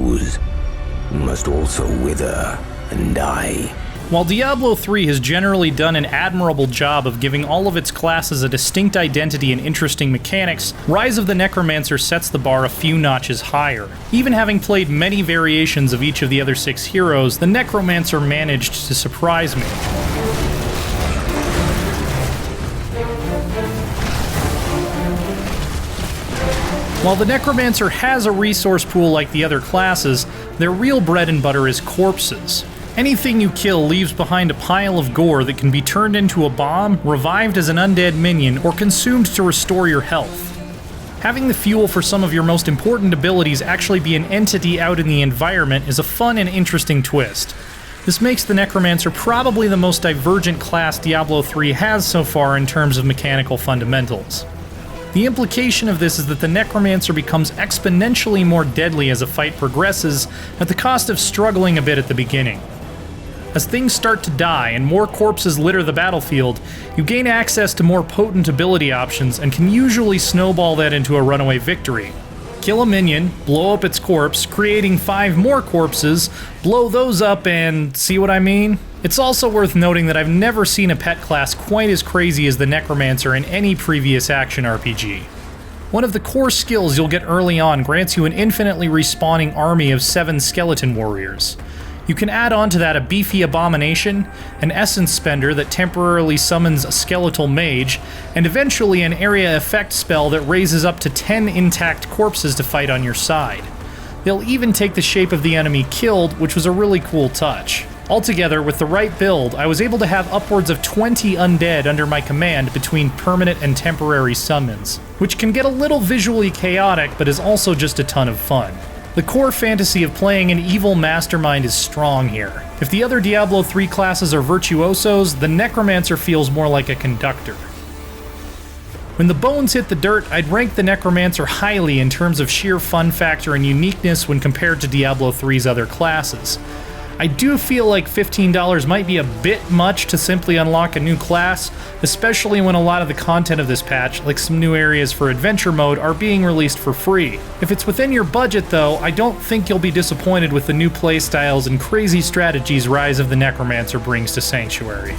foes must also wither and die. While Diablo 3 has generally done an admirable job of giving all of its classes a distinct identity and interesting mechanics, Rise of the Necromancer sets the bar a few notches higher. Even having played many variations of each of the other 6 heroes, the Necromancer managed to surprise me. While the Necromancer has a resource pool like the other classes, their real bread and butter is corpses. Anything you kill leaves behind a pile of gore that can be turned into a bomb, revived as an undead minion, or consumed to restore your health. Having the fuel for some of your most important abilities actually be an entity out in the environment is a fun and interesting twist. This makes the Necromancer probably the most divergent class Diablo 3 has so far in terms of mechanical fundamentals. The implication of this is that the Necromancer becomes exponentially more deadly as a fight progresses, at the cost of struggling a bit at the beginning. As things start to die and more corpses litter the battlefield, you gain access to more potent ability options and can usually snowball that into a runaway victory. Kill a minion, blow up its corpse, creating 5 more corpses, blow those up, and see what I mean? It's also worth noting that I've never seen a pet class quite as crazy as the Necromancer in any previous action RPG. One of the core skills you'll get early on grants you an infinitely respawning army of 7 skeleton warriors. You can add on to that a beefy abomination, an essence spender that temporarily summons a skeletal mage, and eventually an area effect spell that raises up to 10 intact corpses to fight on your side. They'll even take the shape of the enemy killed, which was a really cool touch. Altogether, with the right build, I was able to have upwards of 20 undead under my command between permanent and temporary summons, which can get a little visually chaotic but is also just a ton of fun. The core fantasy of playing an evil mastermind is strong here. If the other Diablo 3 classes are virtuosos, the Necromancer feels more like a conductor. When the bones hit the dirt, I'd rank the Necromancer highly in terms of sheer fun factor and uniqueness when compared to Diablo 3's other classes. I do feel like $15 might be a bit much to simply unlock a new class, especially when a lot of the content of this patch, like some new areas for adventure mode, are being released for free. If it's within your budget though, I don't think you'll be disappointed with the new playstyles and crazy strategies Rise of the Necromancer brings to Sanctuary.